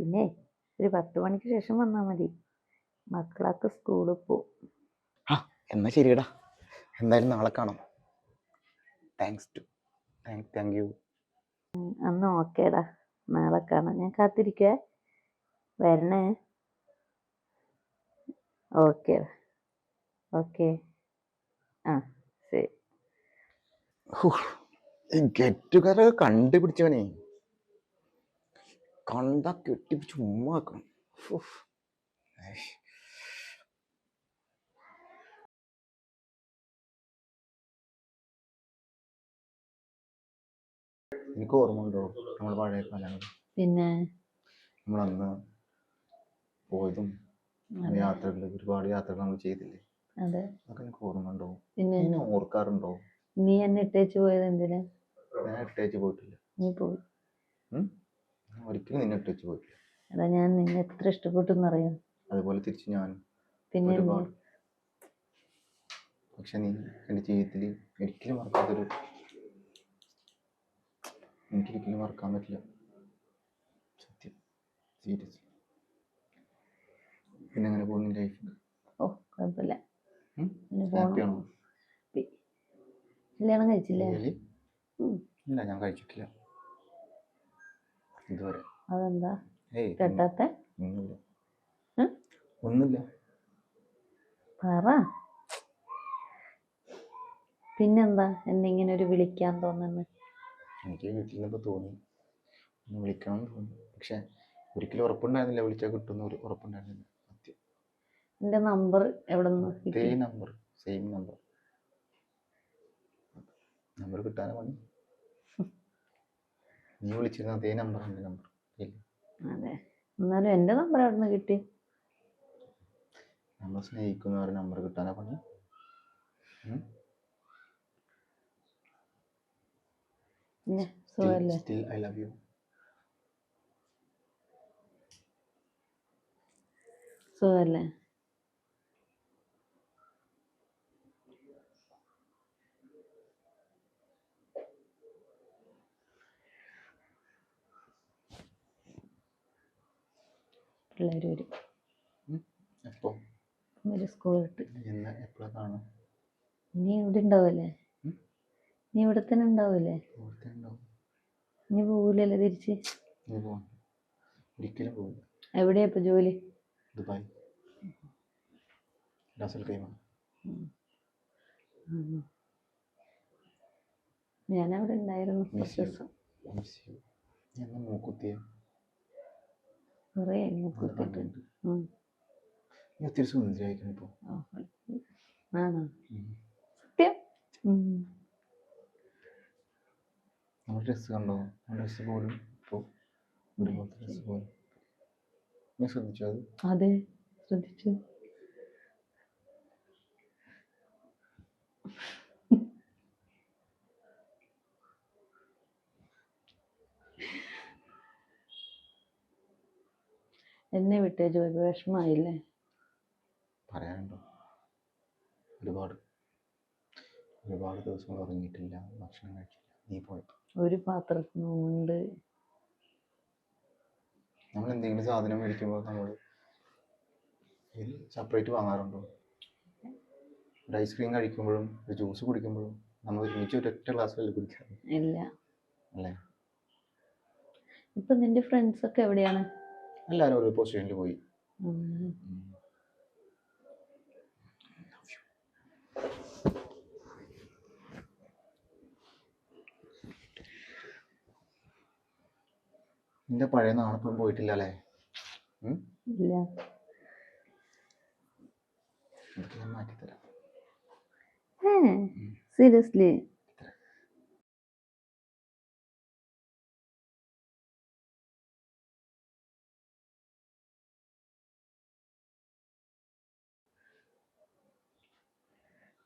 പിന്നെ ഒരു 10 മണിക്ക് ശേഷം വന്നാൽ മതി. മക്കളൊക്കെ സ്കൂളിൽ പോവും. ആ എന്നാ ശരിയടാ, എന്തായാലും നാളെ കാണാം. Thank you. അന്ന് ഓക്കേടാ, നാളെ കാണാം. ഞാൻ കാത്തിരിക്കേ, വരണേ. ഓക്കെ ഓക്കെ, ആ ശരി. ഗെറ്റുകാരൊക്കെ കണ്ടുപിടിച്ചവനെ കണ്ടാ കെട്ടിപ്പിടിച്ച് ഉമ്മാക്കണം. എനിക്ക് ഓർമ്മ ഉണ്ടോ നമ്മൾ പഴയ കാലങ്ങൾ? പിന്നെ നമ്മളന്ന് പോയതും യാത്രകൾ, ഒരുപാട് യാത്രകൾ നമ്മൾ ചെയ്തില്ലേ? അതെ, അതൊക്കെ എനിക്ക് ഓർമ്മ ഉണ്ടോ? പിന്നെ നീ ഓർക്കാറുണ്ടോ? നീ എന്നെ ഇട്ടേച്ച് പോയത് എന്തിനാ? ഞാൻ ഇട്ടേച്ച് പോയിട്ടില്ല. നീ പോയി. ഒരിക്കലും നിന്നെ ഇട്ടേച്ച് പോയിട്ടില്ല. അതാ ഞാൻ നിന്നെ എത്ര ഇഷ്ടപ്പെട്ടു എന്നറിയാം. അതുപോലെ തിരിച്ച് ഞാൻ പിന്നെ ഒരുപാട്. പക്ഷെ നീ എൻ്റെ ജീവിതത്തിൽ ഒരിക്കലും മറക്കാത്തൊരു, എനിക്കൊരിക്കലും മറക്കാൻ പറ്റില്ല, സത്യം, സീരിയസ്. പിന്നെ അങ്ങനെ പോകുന്ന ലൈഫ്. ഓ കുഴപ്പമില്ല. ഹാപ്പിയാണോ? കല്യാണം കഴിച്ചില്ലേ? ഇല്ല, ഞാൻ കഴിച്ചിട്ടില്ല ഇതുവരെ. അതെന്താ കേട്ടാത്തെ? ഒന്നുമില്ല. പറ. പിന്നെന്താ എന്നിങ്ങനെ ഒരു വിളിക്കാൻ തോന്നുന്നു? എനിക്ക് വീട്ടിൽ നിന്നപ്പോൾ തോന്നി, ഒന്ന് വിളിക്കണം തോന്നി. പക്ഷെ ഒരിക്കലും ഉറപ്പുണ്ടായിരുന്നില്ല വിളിച്ചാൽ കിട്ടുന്ന ഒരു ഉറപ്പുണ്ടായിരുന്നില്ല. സത്യം. എൻ്റെ നമ്പർ എവിടെ നിന്ന്? സെയിം നമ്പർ കിട്ടാനാ പണി. നീ വിളിച്ചിരുന്ന അതേ നമ്പർ എൻ്റെ നമ്പർ. അതെ, എന്നാലും എൻ്റെ നമ്പർ എവിടെ നിന്ന് കിട്ടി? നമ്മൾ സ്നേഹിക്കുന്ന ഒരു നമ്പർ കിട്ടാനാ പണി. Still I love you. സുഖല്ലേ? പിള്ളേർ വരും. എപ്പോ ഒരു സ്കൂൾ വിട്ട്. എപ്പോഴാണ് കാണാം? നീ ഇവിടെ ഉണ്ടാവല്ലേ? നീ ഇവിടെ തന്നെ ഉണ്ടാവൂലേ? നീ പോകൂലല്ലേ തിരിച്ച്? ഒരിക്കലും പോകില്ല. എവിടെയാ ഇപ്പൊ ജോലി? Dubai, Ras al Khaimah. ഞാനവിടെ ഉണ്ടായിരുന്നു. മൂക്കുത്തിയ കുറേ മൂക്കുത്തിട്ട്. ഒത്തിരി സുന്ദരിയായിരിക്കണം ഇപ്പൊ. ആണോ? സത്യം. നമ്മുടെ ഡ്രസ്സ് കണ്ടോ? ഡ്രസ്സ് പോലും ഇപ്പോൾ ഒരുപോലത്തെ ഡ്രസ്സ് പോലും. നീ ശ്രദ്ധിച്ചോ അത്? അതെ, ശ്രദ്ധിച്ചു. എന്നെ വിട്ടേ ജോലി വിഷമായില്ലേ? പറയാനുണ്ടോ? ഒരുപാട് ദിവസങ്ങൾ ഉറങ്ങിയിട്ടില്ല, ഭക്ഷണം കഴിച്ചില്ല നീ പോയപ്പോൾ. ഒരു പാത്രത്തിനുണ്ട്. നമ്മൾ എന്തെങ്കിലും സാധനം മേടിക്കുമ്പോൾ നമ്മൾ സെപ്പറേറ്റ് വാങ്ങാറുണ്ടോ? ഒരു ഐസ്ക്രീം കഴിക്കുമ്പോഴും ഒരു ജ്യൂസ് കുടിക്കുമ്പോഴും നമ്മൾ ഒരുമിച്ച് ഒരൊറ്റ ഗ്ലാസ്സിലല്ലേ കുടിക്കാറ്? ഇല്ല അല്ലേ? ഇപ്പൊ നിന്റെ ഫ്രണ്ട്സ് ഒക്കെ എവിടെയാണ്? എല്ലാവരും ഒരു പൊസിഷനിൽ പോയി. നിന്റെ പഴയ നാണപ്പം പോയിട്ടില്ല അല്ലേ? ഇല്ല. ഞാൻ മാറ്റിത്തരാം. സീരിയസ്ലി?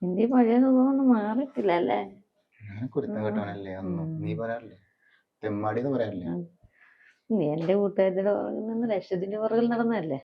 നിന്റെ പഴയ സ്വഭാവമൊന്നും മാറിയിട്ടില്ല അല്ലേ? ഞാൻ കുരുത്തം കേട്ടവനല്ലേ അന്ന്. നീ പറയാറില്ലേ തെമ്മാടി എന്ന് പറയാറില്ലേ? നീ എന്റെ കൂട്ടുകാരുടെ പുറകിൽ നിന്ന് ലക്ഷത്തിന്റെ പുറകിൽ നടന്നതല്ലേ?